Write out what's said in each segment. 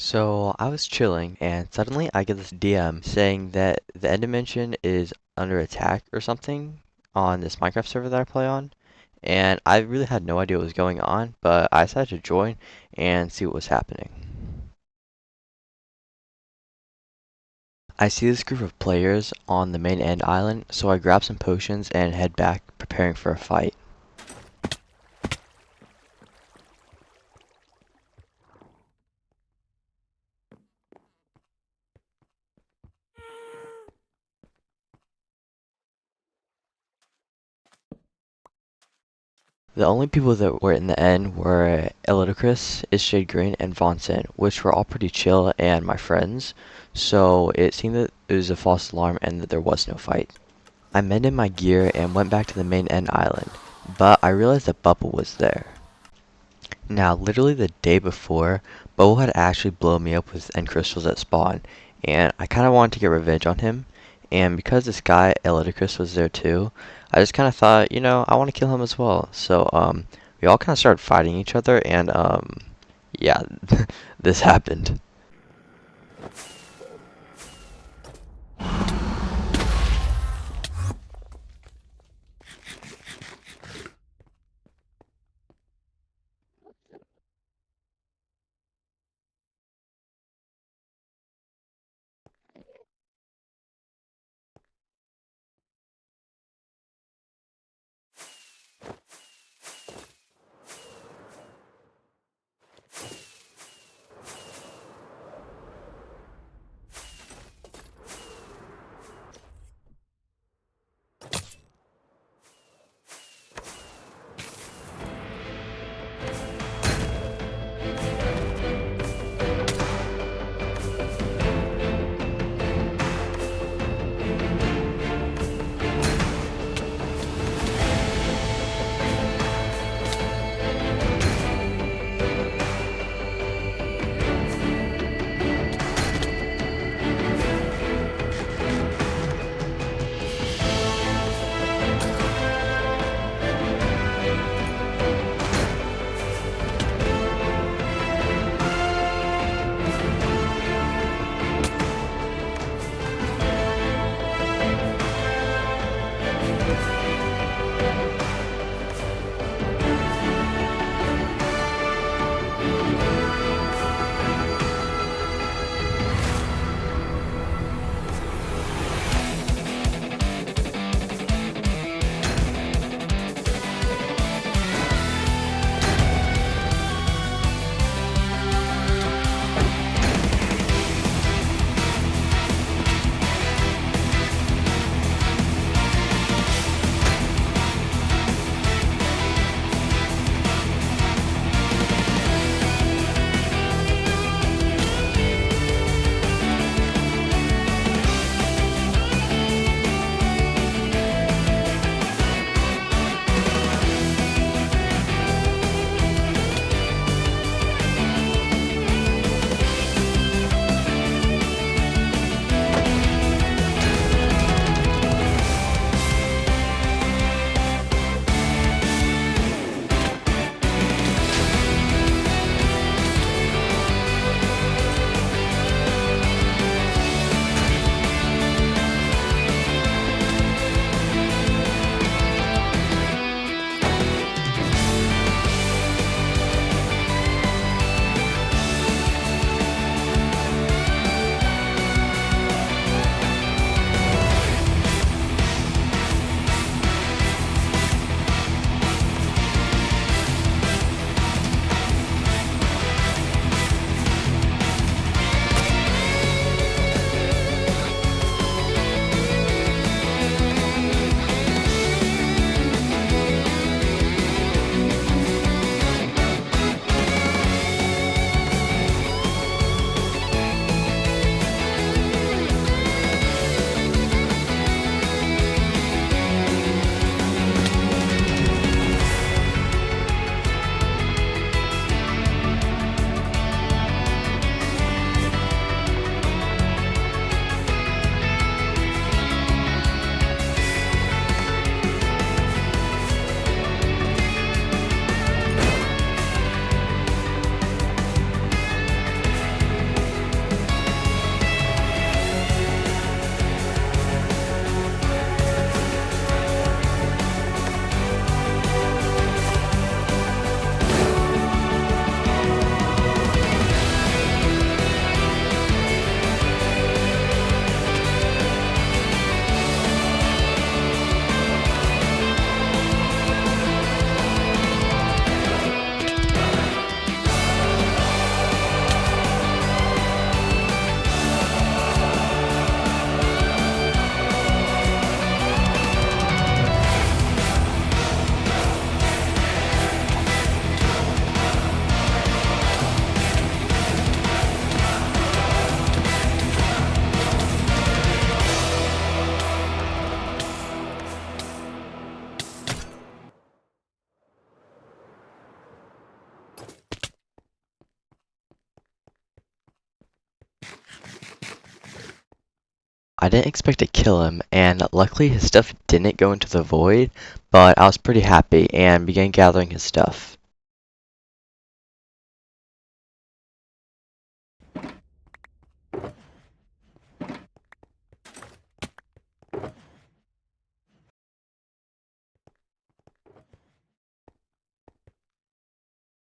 So I was chilling and suddenly I get this DM saying that the end dimension is under attack or something on this Minecraft server that I play on. And I really had no idea what was going on, but I decided to join and see what was happening. I see this group of players on the main end island, so I grab some potions and head back, preparing for a fight. The only people that were in the end were Elidocris, Isshade Green, and Vonson, which were all pretty chill and my friends, so it seemed that it was a false alarm and that there was no fight. I mended my gear and went back to the main end island, but I realized that Bubble was there. Now, literally the day before, Bubble had actually blown me up with end crystals at spawn, and I kind of wanted to get revenge on him. And because this guy, Elidocris, was there too, I just kind of thought, I want to kill him as well. So, we all kind of started fighting each other, and, yeah, this happened. I didn't expect to kill him, and luckily his stuff didn't go into the void, but I was pretty happy and began gathering his stuff.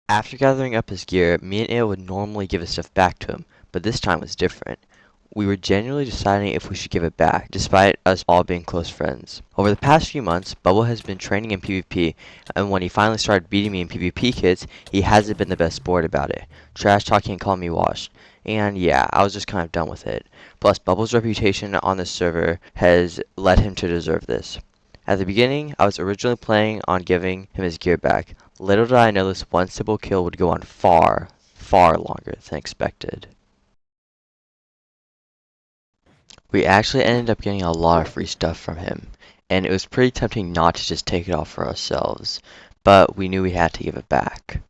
After gathering up his gear, me and Ale would normally give his stuff back to him, but this time was different. We were genuinely deciding if we should give it back, despite us all being close friends. Over the past few months, Bubble has been training in PvP, and when he finally started beating me in PvP kits, he hasn't been the best sport about it, trash talking and calling me washed. And yeah, I was just kind of done with it. Plus, Bubble's reputation on this server has led him to deserve this. At the beginning, I was originally planning on giving him his gear back. Little did I know this one simple kill would go on far, far longer than expected. We actually ended up getting a lot of free stuff from him, and it was pretty tempting not to just take it all for ourselves, but we knew we had to give it back.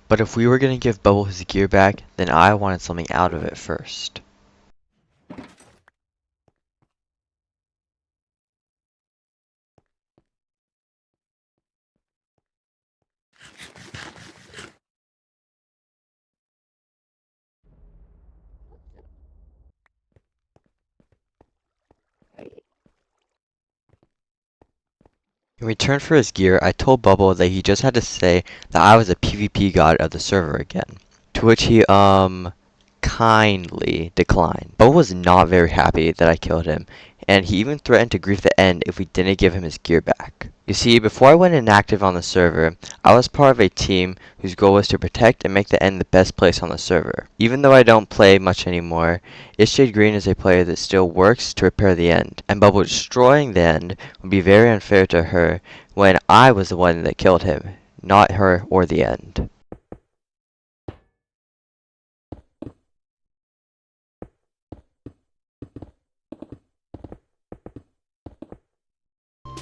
But if we were going to give Bubble his gear back, then I wanted something out of it first. In return for his gear, I told Bubble that he just had to say that I was a PvP god of the server again. To which he, kindly declined. Bubble was not very happy that I killed him, and he even threatened to grief the end if we didn't give him his gear back. You see, before I went inactive on the server, I was part of a team whose goal was to protect and make the end the best place on the server. Even though I don't play much anymore, Ishade Green is a player that still works to repair the end, and Bubble destroying the end would be very unfair to her when I was the one that killed him, not her or the end.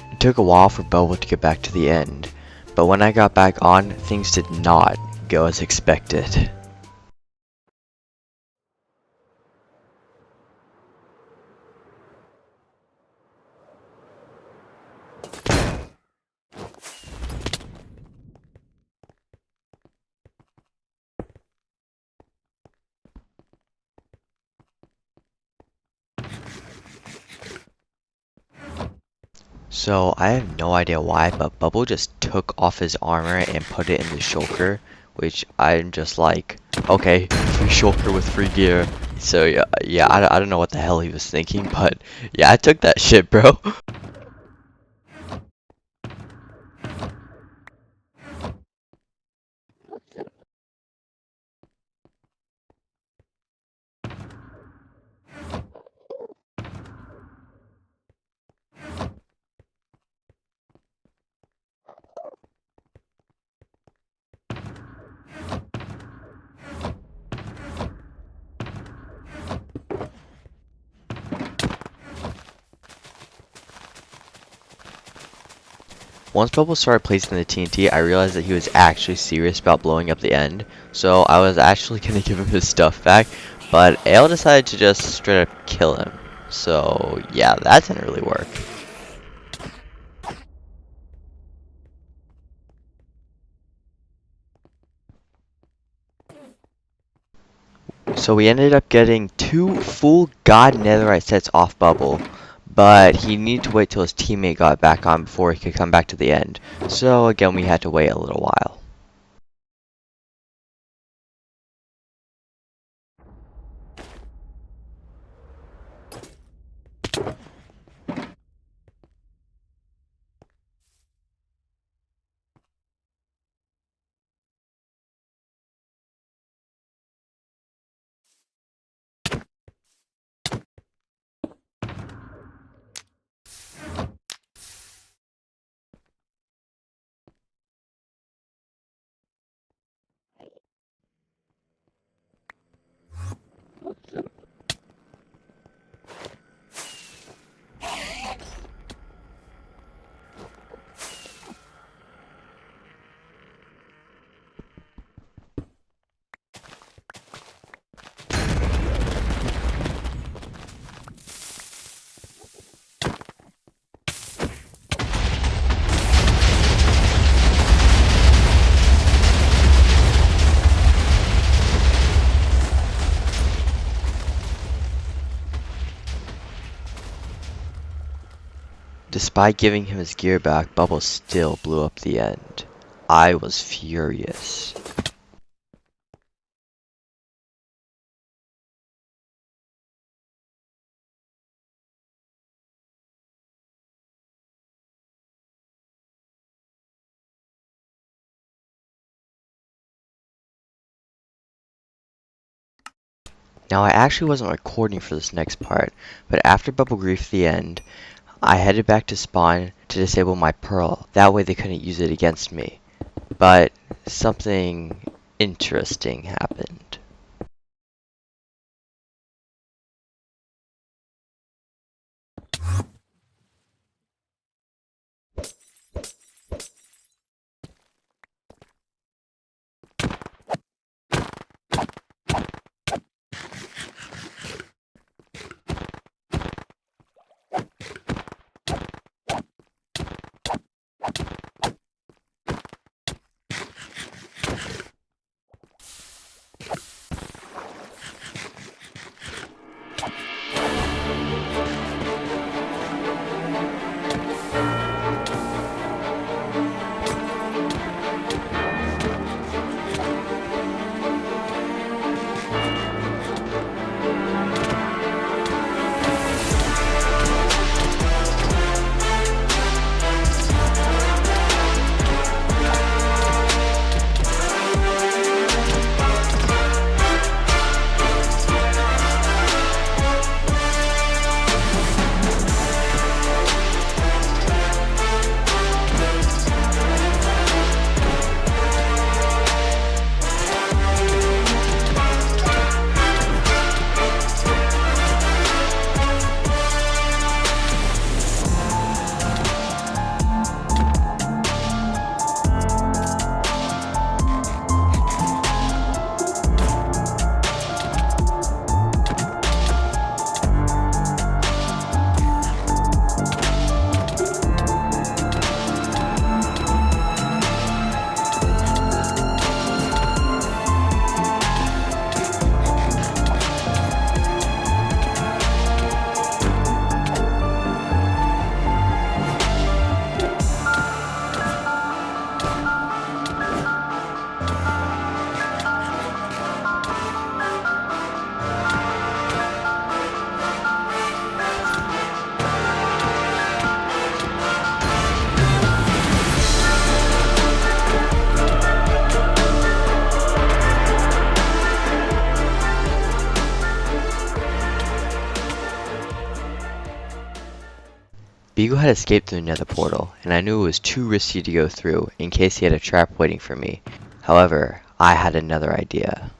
It took a while for Bubble to get back to the end, but when I got back on, things did not go as expected. So I have no idea why, but Bubble just took off his armor and put it in the shulker, which I'm just like, okay, free shulker with free gear. So yeah, I don't know what the hell he was thinking, but yeah, I took that shit, bro. Once Bubble started placing the TNT, I realized that he was actually serious about blowing up the end, so I was actually gonna give him his stuff back, but Ale decided to just straight up kill him. So yeah, that didn't really work. So we ended up getting two full God Netherite sets off Bubble, but he needed to wait till his teammate got back on before he could come back to the end. So again, we had to wait a little while. Despite giving him his gear back, Bubble still blew up the end. I was furious. Now I actually wasn't recording for this next part, but after Bubble griefed the end, I headed back to spawn to disable my pearl. That way they couldn't use it against me. But something interesting happened. Beagle had escaped through the nether portal, and I knew it was too risky to go through in case he had a trap waiting for me. However, I had another idea.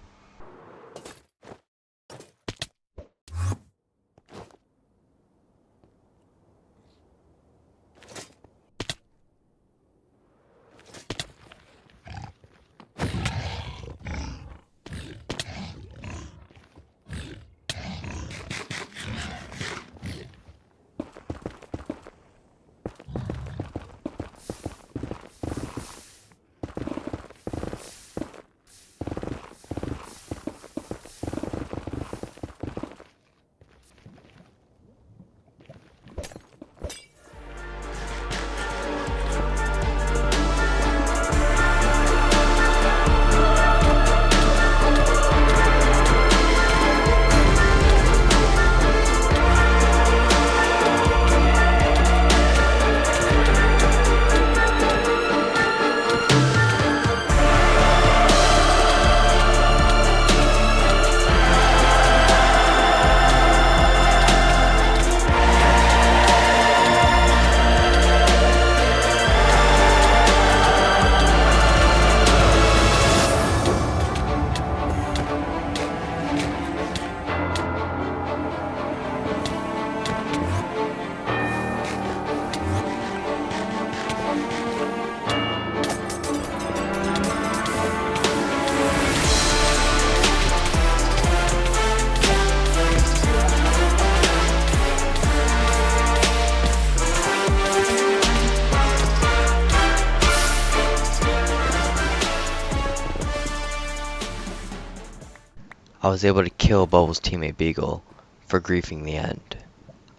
I was able to kill Bubble's teammate Beagle for griefing the end.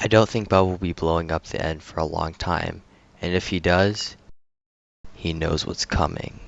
I don't think Bubble will be blowing up the end for a long time, and if he does, he knows what's coming.